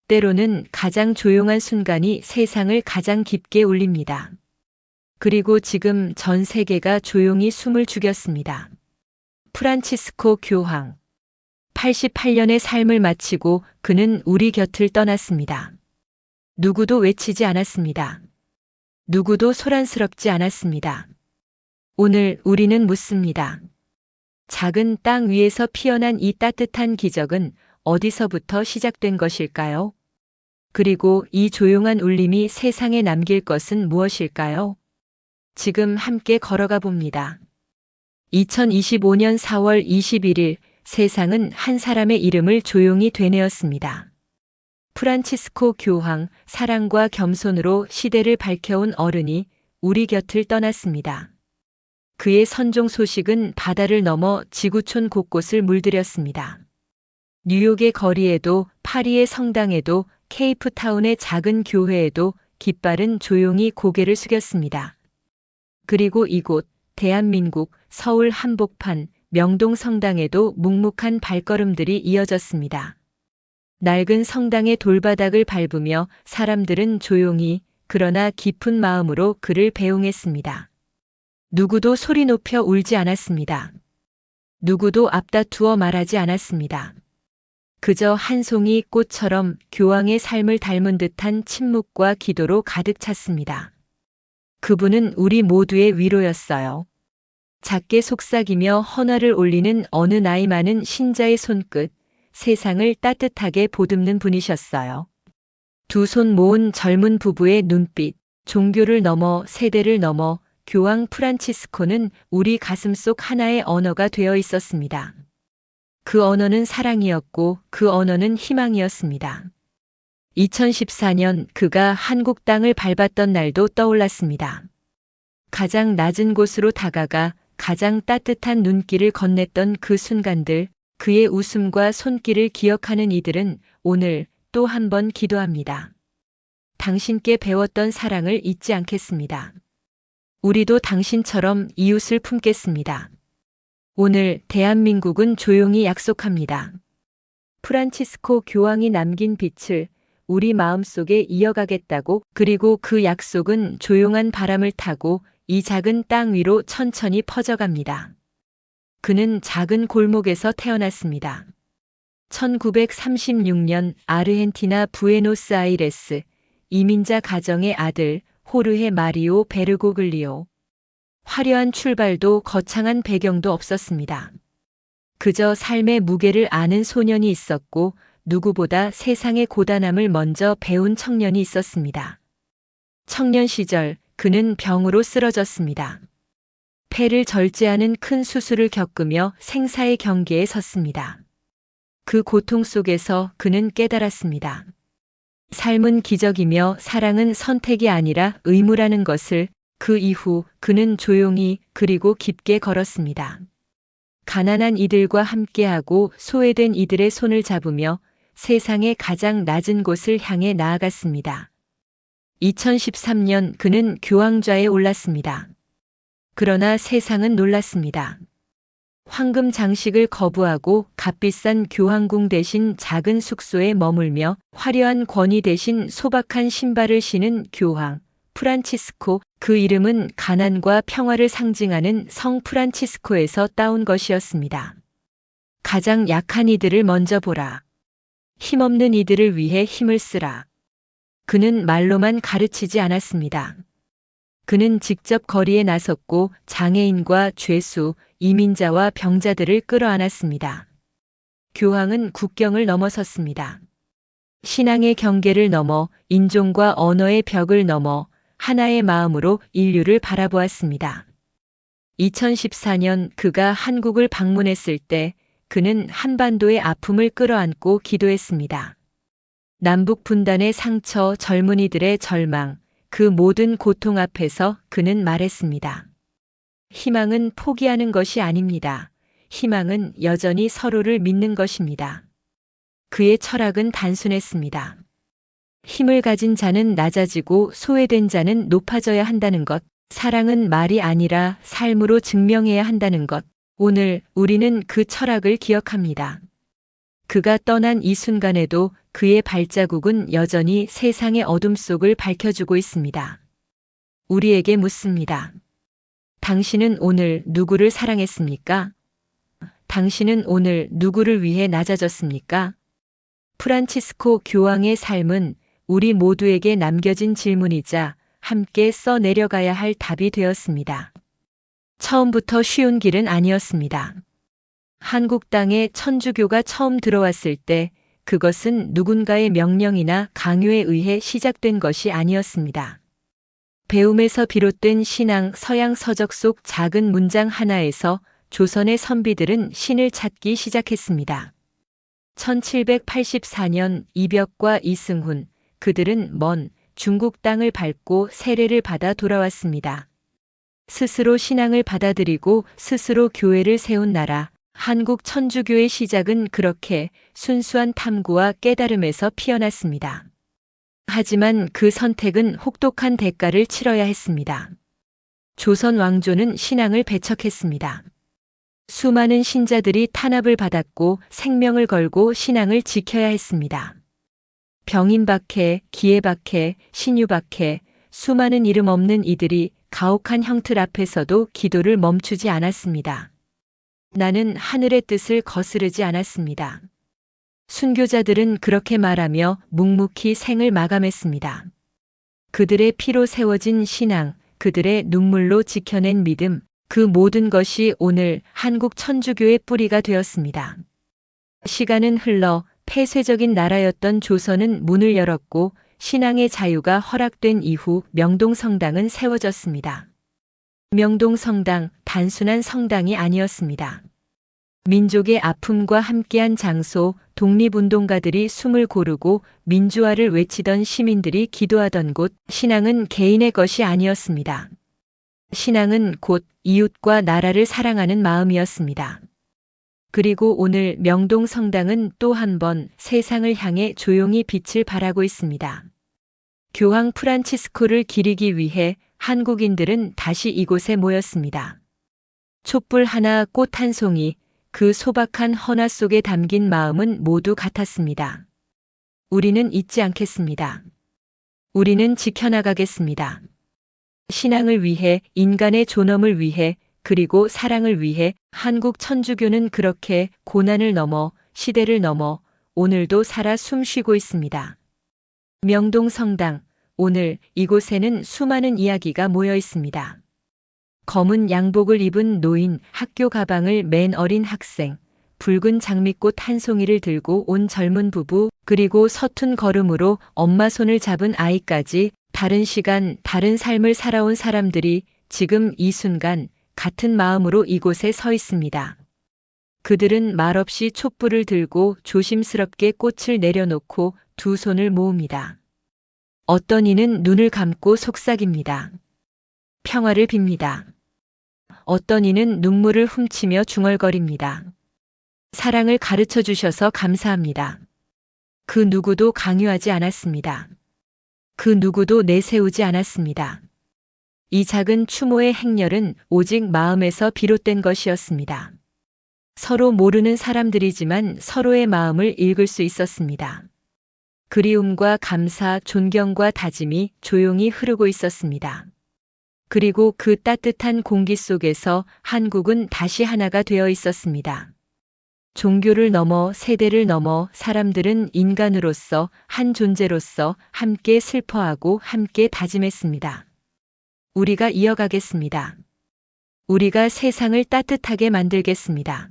때로는 가장 조용한 순간이 세상을 가장 깊게 울립니다. 그리고 지금 전 세계가 조용히 숨을 죽였습니다. 프란치스코 교황. 88년의 삶을 마치고 그는 우리 곁을 떠났습니다. 누구도 외치지 않았습니다. 누구도 소란스럽지 않았습니다. 오늘 우리는 묻습니다. 작은 땅 위에서 피어난 이 따뜻한 기적은 어디서부터 시작된 것일까요? 그리고 이 조용한 울림이 세상에 남길 것은 무엇일까요? 지금 함께 걸어가 봅니다. 2025년 4월 21일 세상은 한 사람의 이름을 조용히 되뇌었습니다. 프란치스코 교황, 사랑과 겸손으로 시대를 밝혀온 어른이 우리 곁을 떠났습니다. 그의 선종 소식은 바다를 넘어 지구촌 곳곳을 물들였습니다. 뉴욕의 거리에도, 파리의 성당에도, 케이프타운의 작은 교회에도 깃발은 조용히 고개를 숙였습니다. 그리고 이곳, 대한민국, 서울 한복판, 명동 성당에도 묵묵한 발걸음들이 이어졌습니다. 낡은 성당의 돌바닥을 밟으며 사람들은 조용히, 그러나 깊은 마음으로 그를 배웅했습니다. 누구도 소리 높여 울지 않았습니다. 누구도 앞다투어 말하지 않았습니다. 그저 한 송이 꽃처럼 교황의 삶을 닮은 듯한 침묵과 기도로 가득 찼습니다. 그분은 우리 모두의 위로였어요. 작게 속삭이며 헌화를 올리는 어느 나이 많은 신자의 손끝, 세상을 따뜻하게 보듬는 분이셨어요. 두 손 모은 젊은 부부의 눈빛, 종교를 넘어 세대를 넘어 교황 프란치스코는 우리 가슴속 하나의 언어가 되어 있었습니다. 그 언어는 사랑이었고 그 언어는 희망이었습니다. 2014년 그가 한국 땅을 밟았던 날도 떠올랐습니다. 가장 낮은 곳으로 다가가 가장 따뜻한 눈길을 건넸던 그 순간들, 그의 웃음과 손길을 기억하는 이들은 오늘 또 한 번 기도합니다. 당신께 배웠던 사랑을 잊지 않겠습니다. 우리도 당신처럼 이웃을 품겠습니다. 오늘 대한민국은 조용히 약속합니다. 프란치스코 교황이 남긴 빛을 우리 마음속에 이어가겠다고, 그리고 그 약속은 조용한 바람을 타고 이 작은 땅 위로 천천히 퍼져갑니다. 그는 작은 골목에서 태어났습니다. 1936년 아르헨티나 부에노스아이레스, 이민자 가정의 아들 호르헤 마리오 베르고글리오. 화려한 출발도 거창한 배경도 없었습니다. 그저 삶의 무게를 아는 소년이 있었고 누구보다 세상의 고단함을 먼저 배운 청년이 있었습니다. 청년 시절 그는 병으로 쓰러졌습니다. 폐를 절제하는 큰 수술을 겪으며 생사의 경계에 섰습니다. 그 고통 속에서 그는 깨달았습니다. 삶은 기적이며 사랑은 선택이 아니라 의무라는 것을. 그 이후 그는 조용히 그리고 깊게 걸었습니다. 가난한 이들과 함께하고 소외된 이들의 손을 잡으며 세상의 가장 낮은 곳을 향해 나아갔습니다. 2013년 그는 교황좌에 올랐습니다. 그러나 세상은 놀랐습니다. 황금 장식을 거부하고 값비싼 교황궁 대신 작은 숙소에 머물며 화려한 권위 대신 소박한 신발을 신은 교황 프란치스코, 그 이름은 가난과 평화를 상징하는 성 프란치스코에서 따온 것이었습니다. 가장 약한 이들을 먼저 보라. 힘없는 이들을 위해 힘을 쓰라. 그는 말로만 가르치지 않았습니다. 그는 직접 거리에 나섰고 장애인과 죄수, 이민자와 병자들을 끌어안았습니다. 교황은 국경을 넘어섰습니다. 신앙의 경계를 넘어 인종과 언어의 벽을 넘어 하나의 마음으로 인류를 바라보았습니다. 2014년 그가 한국을 방문했을 때 그는 한반도의 아픔을 끌어안고 기도했습니다. 남북 분단의 상처, 젊은이들의 절망, 그 모든 고통 앞에서 그는 말했습니다. 희망은 포기하는 것이 아닙니다. 희망은 여전히 서로를 믿는 것입니다. 그의 철학은 단순했습니다. 힘을 가진 자는 낮아지고 소외된 자는 높아져야 한다는 것, 사랑은 말이 아니라 삶으로 증명해야 한다는 것. 오늘 우리는 그 철학을 기억합니다. 그가 떠난 이 순간에도 그의 발자국은 여전히 세상의 어둠 속을 밝혀주고 있습니다. 우리에게 묻습니다. 당신은 오늘 누구를 사랑했습니까? 당신은 오늘 누구를 위해 낮아졌습니까? 프란치스코 교황의 삶은 우리 모두에게 남겨진 질문이자 함께 써내려가야 할 답이 되었습니다. 처음부터 쉬운 길은 아니었습니다. 한국 땅에 천주교가 처음 들어왔을 때 그것은 누군가의 명령이나 강요에 의해 시작된 것이 아니었습니다. 배움에서 비롯된 신앙 서양 서적 속 작은 문장 하나에서 조선의 선비들은 신을 찾기 시작했습니다. 1784년 이벽과 이승훈, 그들은 먼 중국 땅을 밟고 세례를 받아 돌아왔습니다. 스스로 신앙을 받아들이고 스스로 교회를 세운 나라, 한국 천주교의 시작은 그렇게 순수한 탐구와 깨달음에서 피어났습니다. 하지만 그 선택은 혹독한 대가를 치러야 했습니다. 조선 왕조는 신앙을 배척했습니다. 수많은 신자들이 탄압을 받았고 생명을 걸고 신앙을 지켜야 했습니다. 병인박해, 기해박해, 신유박해, 수많은 이름 없는 이들이 가혹한 형틀 앞에서도 기도를 멈추지 않았습니다. 나는 하늘의 뜻을 거스르지 않았습니다. 순교자들은 그렇게 말하며 묵묵히 생을 마감했습니다. 그들의 피로 세워진 신앙, 그들의 눈물로 지켜낸 믿음, 그 모든 것이 오늘 한국 천주교의 뿌리가 되었습니다. 시간은 흘러 폐쇄적인 나라였던 조선은 문을 열었고 신앙의 자유가 허락된 이후 명동성당은 세워졌습니다. 명동성당, 단순한 성당이 아니었습니다. 민족의 아픔과 함께한 장소, 독립운동가들이 숨을 고르고 민주화를 외치던 시민들이 기도하던 곳, 신앙은 개인의 것이 아니었습니다. 신앙은 곧 이웃과 나라를 사랑하는 마음이었습니다. 그리고 오늘 명동성당은 또 한 번 세상을 향해 조용히 빛을 발하고 있습니다. 교황 프란치스코를 기리기 위해 한국인들은 다시 이곳에 모였습니다. 촛불 하나, 꽃 한 송이, 그 소박한 헌화 속에 담긴 마음은 모두 같았습니다. 우리는 잊지 않겠습니다. 우리는 지켜나가겠습니다. 신앙을 위해, 인간의 존엄을 위해, 그리고 사랑을 위해 한국 천주교는 그렇게 고난을 넘어 시대를 넘어 오늘도 살아 숨쉬고 있습니다. 명동성당, 오늘 이곳에는 수많은 이야기가 모여 있습니다. 검은 양복을 입은 노인, 학교 가방을 맨 어린 학생, 붉은 장미꽃 한 송이를 들고 온 젊은 부부, 그리고 서툰 걸음으로 엄마 손을 잡은 아이까지 다른 시간, 다른 삶을 살아온 사람들이 지금 이 순간 같은 마음으로 이곳에 서 있습니다. 그들은 말없이 촛불을 들고 조심스럽게 꽃을 내려놓고 두 손을 모읍니다. 어떤 이는 눈을 감고 속삭입니다. 평화를 빕니다. 어떤 이는 눈물을 훔치며 중얼거립니다. 사랑을 가르쳐 주셔서 감사합니다. 그 누구도 강요하지 않았습니다. 그 누구도 내세우지 않았습니다. 이 작은 추모의 행렬은 오직 마음에서 비롯된 것이었습니다. 서로 모르는 사람들이지만 서로의 마음을 읽을 수 있었습니다. 그리움과 감사, 존경과 다짐이 조용히 흐르고 있었습니다. 그리고 그 따뜻한 공기 속에서 한국은 다시 하나가 되어 있었습니다. 종교를 넘어 세대를 넘어 사람들은 인간으로서 한 존재로서 함께 슬퍼하고 함께 다짐했습니다. 우리가 이어가겠습니다. 우리가 세상을 따뜻하게 만들겠습니다.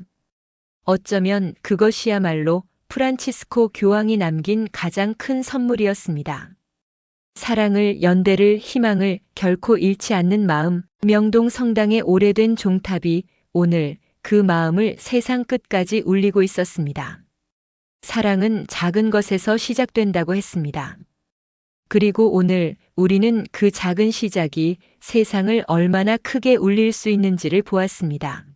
어쩌면 그것이야말로 프란치스코 교황이 남긴 가장 큰 선물이었습니다. 사랑을, 연대를, 희망을 결코 잃지 않는 마음, 명동성당의 오래된 종탑이 오늘 그 마음을 세상 끝까지 울리고 있었습니다. 사랑은 작은 것에서 시작된다고 했습니다. 그리고 오늘 우리는 그 작은 시작이 세상을 얼마나 크게 울릴 수 있는지를 보았습니다.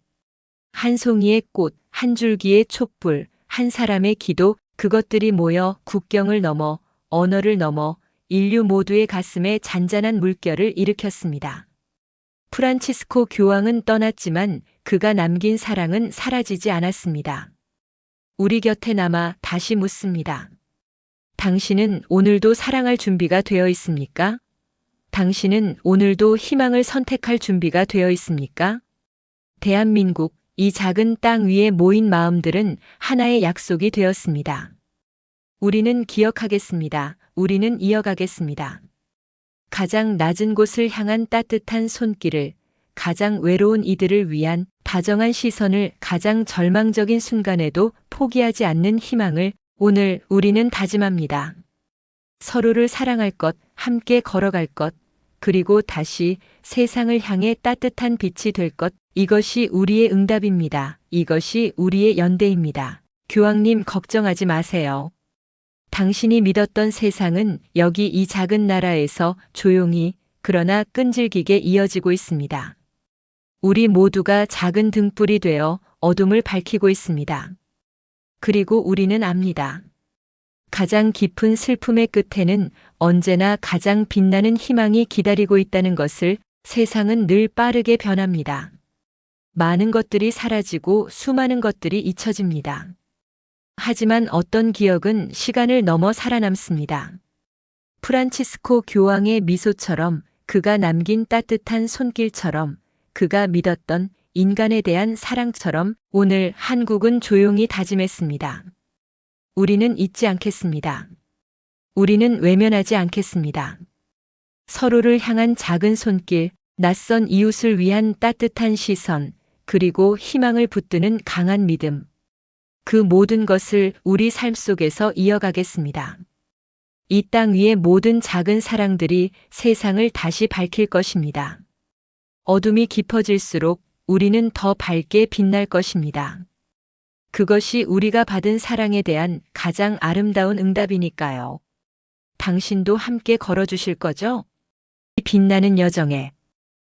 한 송이의 꽃, 한 줄기의 촛불, 한 사람의 기도, 그것들이 모여 국경을 넘어 언어를 넘어 인류 모두의 가슴에 잔잔한 물결을 일으켰습니다. 프란치스코 교황은 떠났지만 그가 남긴 사랑은 사라지지 않았습니다. 우리 곁에 남아 다시 묻습니다. 당신은 오늘도 사랑할 준비가 되어 있습니까? 당신은 오늘도 희망을 선택할 준비가 되어 있습니까? 대한민국, 이 작은 땅 위에 모인 마음들은 하나의 약속이 되었습니다. 우리는 기억하겠습니다. 우리는 이어가겠습니다. 가장 낮은 곳을 향한 따뜻한 손길을, 가장 외로운 이들을 위한 다정한 시선을, 가장 절망적인 순간에도 포기하지 않는 희망을 오늘 우리는 다짐합니다. 서로를 사랑할 것, 함께 걸어갈 것, 그리고 다시 세상을 향해 따뜻한 빛이 될 것, 이것이 우리의 응답입니다. 이것이 우리의 연대입니다. 교황님, 걱정하지 마세요. 당신이 믿었던 세상은 여기 이 작은 나라에서 조용히 그러나 끈질기게 이어지고 있습니다. 우리 모두가 작은 등불이 되어 어둠을 밝히고 있습니다. 그리고 우리는 압니다. 가장 깊은 슬픔의 끝에는 언제나 가장 빛나는 희망이 기다리고 있다는 것을. 세상은 늘 빠르게 변합니다. 많은 것들이 사라지고 수많은 것들이 잊혀집니다. 하지만 어떤 기억은 시간을 넘어 살아남습니다. 프란치스코 교황의 미소처럼, 그가 남긴 따뜻한 손길처럼, 그가 믿었던 인간에 대한 사랑처럼 오늘 한국은 조용히 다짐했습니다. 우리는 잊지 않겠습니다. 우리는 외면하지 않겠습니다. 서로를 향한 작은 손길, 낯선 이웃을 위한 따뜻한 시선, 그리고 희망을 붙드는 강한 믿음. 그 모든 것을 우리 삶 속에서 이어가겠습니다. 이 땅 위의 모든 작은 사랑들이 세상을 다시 밝힐 것입니다. 어둠이 깊어질수록 우리는 더 밝게 빛날 것입니다. 그것이 우리가 받은 사랑에 대한 가장 아름다운 응답이니까요. 당신도 함께 걸어주실 거죠? 이 빛나는 여정에.